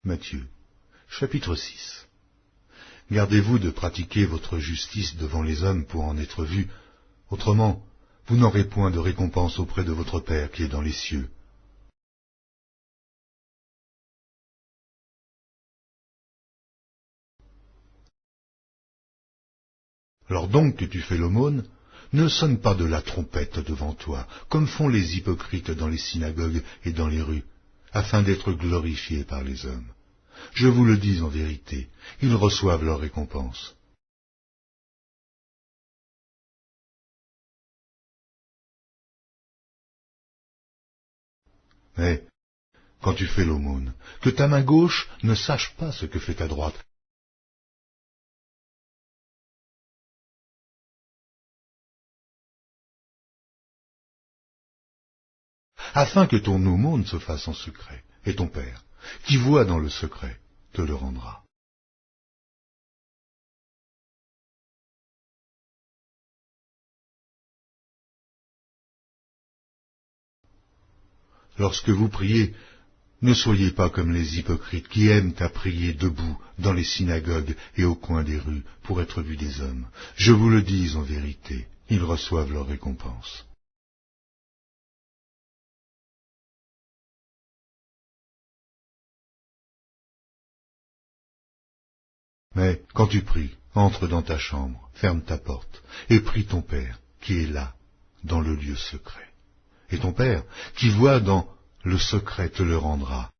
Matthieu, chapitre 6. Gardez-vous de pratiquer votre justice devant les hommes pour en être vus, autrement, vous n'aurez point de récompense auprès de votre Père qui est dans les cieux. Alors donc que tu fais l'aumône, ne sonne pas de la trompette devant toi, comme font les hypocrites dans les synagogues et dans les rues, afin d'être glorifiés par les hommes. Je vous le dis en vérité, ils reçoivent leur récompense. Mais, quand tu fais l'aumône, que ta main gauche ne sache pas ce que fait ta droite, afin que ton aumône se fasse en secret, et ton Père, qui voit dans le secret, te le rendra. Lorsque vous priez, ne soyez pas comme les hypocrites qui aiment à prier debout dans les synagogues et au coin des rues pour être vus des hommes. Je vous le dis en vérité, ils reçoivent leur récompense. Mais quand tu pries, entre dans ta chambre, ferme ta porte, et prie ton Père, qui est là, dans le lieu secret. Et ton Père, qui voit dans le secret, te le rendra.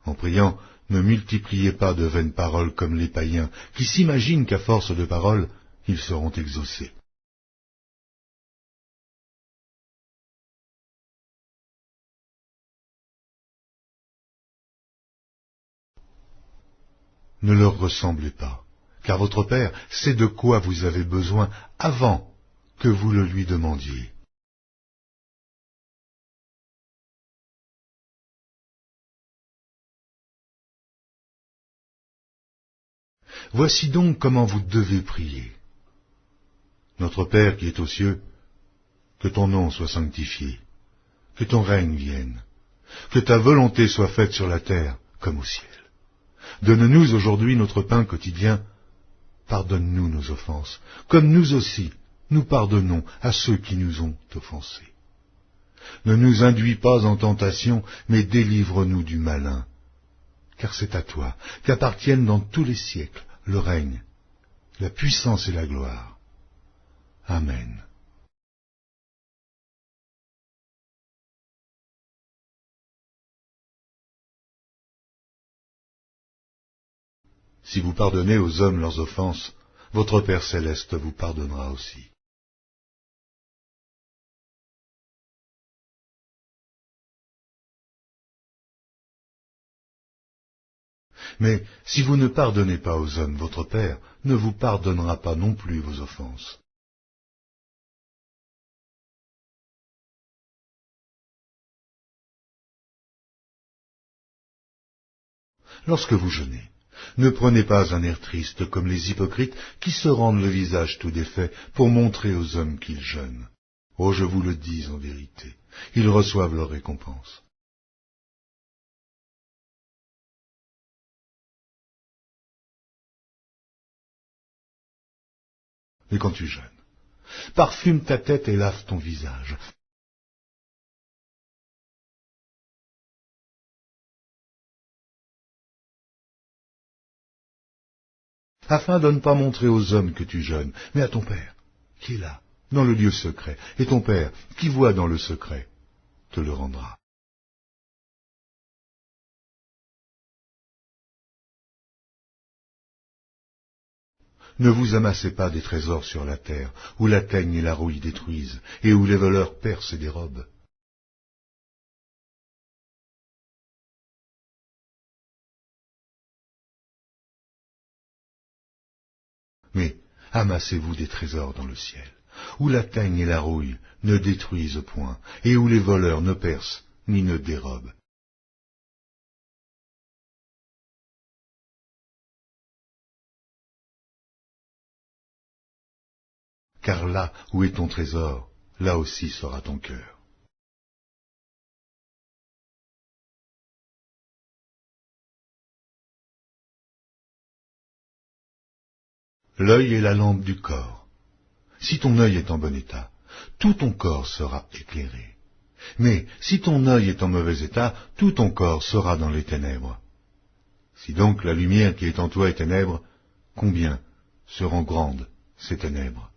En priant, ne multipliez pas de vaines paroles comme les païens, qui s'imaginent qu'à force de paroles, ils seront exaucés. Ne leur ressemblez pas, car votre Père sait de quoi vous avez besoin avant que vous le lui demandiez. Voici donc comment vous devez prier. Notre Père qui est aux cieux, que ton nom soit sanctifié, que ton règne vienne, que ta volonté soit faite sur la terre comme au ciel. Donne-nous aujourd'hui notre pain quotidien. Pardonne-nous nos offenses, comme nous aussi, nous pardonnons à ceux qui nous ont offensés. Ne nous induis pas en tentation, mais délivre-nous du malin. Car c'est à toi qu'appartiennent dans tous les siècles le règne, la puissance et la gloire. Amen. Si vous pardonnez aux hommes leurs offenses, votre Père céleste vous pardonnera aussi. Mais si vous ne pardonnez pas aux hommes, votre Père ne vous pardonnera pas non plus vos offenses. Lorsque vous jeûnez, ne prenez pas un air triste comme les hypocrites qui se rendent le visage tout défait pour montrer aux hommes qu'ils jeûnent. Oh, je vous le dis en vérité, ils reçoivent leur récompense. Mais quand tu jeûnes, parfume ta tête et lave ton visage, afin de ne pas montrer aux hommes que tu jeûnes, mais à ton Père, qui est là, dans le lieu secret, et ton Père, qui voit dans le secret, te le rendra. Ne vous amassez pas des trésors sur la terre, où la teigne et la rouille détruisent, et où les voleurs percent et dérobent. Mais amassez-vous des trésors dans le ciel, où la teigne et la rouille ne détruisent point, et où les voleurs ne percent ni ne dérobent. car là où est ton trésor, là aussi sera ton cœur. L'œil est la lampe du corps. Si ton œil est en bon état, tout ton corps sera éclairé. Mais si ton œil est en mauvais état, tout ton corps sera dans les ténèbres. Si donc la lumière qui est en toi est ténèbres, combien seront grandes ces ténèbres?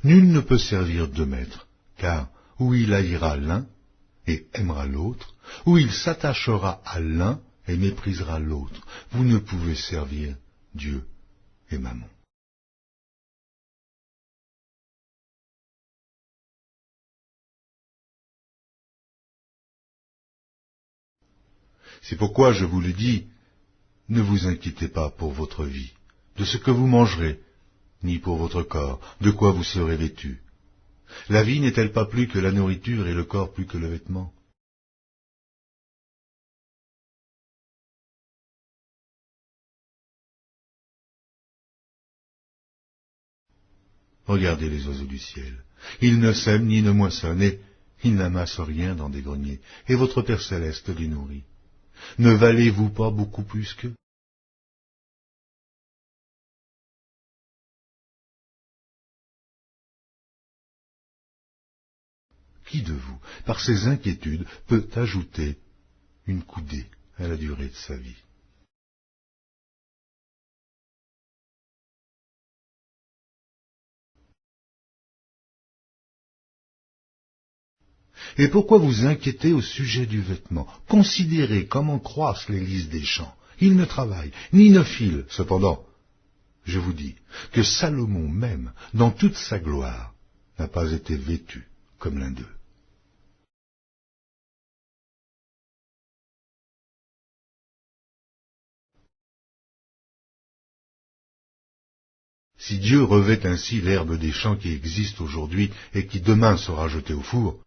Nul ne peut servir deux maîtres, car ou il haïra l'un et aimera l'autre, ou il s'attachera à l'un et méprisera l'autre. Vous ne pouvez servir Dieu et Mammon. C'est pourquoi je vous le dis, ne vous inquiétez pas pour votre vie, de ce que vous mangerez, ni pour votre corps, de quoi vous serez vêtus. La vie n'est-elle pas plus que la nourriture et le corps plus que le vêtement? Regardez les oiseaux du ciel. Ils ne sèment ni ne moissonnent, et ils n'amassent rien dans des greniers, et votre Père céleste les nourrit. Ne valez-vous pas beaucoup plus qu'eux? Qui de vous, par ses inquiétudes, peut ajouter une coudée à la durée de sa vie? Et pourquoi vous inquiétez au sujet du vêtement? Considérez comment croissent les lys des champs. Ils ne travaillent, ni ne filent. Cependant, je vous dis que Salomon même, dans toute sa gloire, n'a pas été vêtu comme l'un d'eux. Si Dieu revêt ainsi l'herbe des champs qui existe aujourd'hui et qui demain sera jetée au four,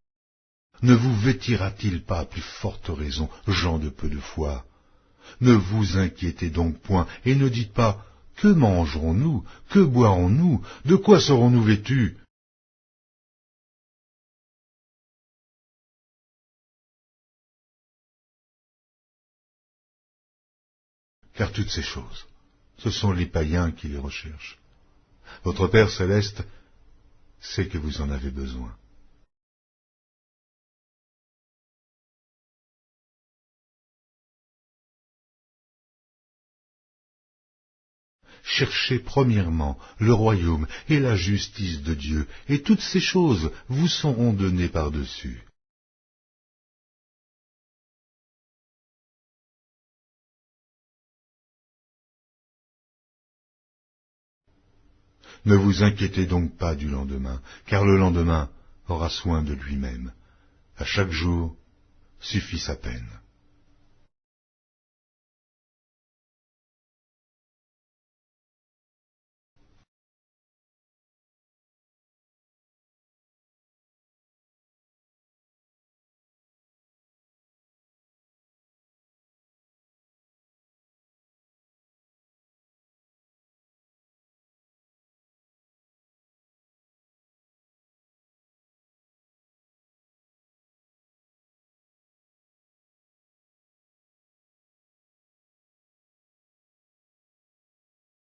ne vous vêtira-t-il pas à plus forte raison, gens de peu de foi? Ne vous inquiétez donc point, et ne dites pas, que mangerons-nous? Que boirons-nous? De quoi serons-nous vêtus? Car toutes ces choses, ce sont les païens qui les recherchent. Votre Père céleste sait que vous en avez besoin. Cherchez premièrement le royaume et la justice de Dieu, et toutes ces choses vous seront données par-dessus. Ne vous inquiétez donc pas du lendemain, car le lendemain aura soin de lui-même. À chaque jour suffit sa peine.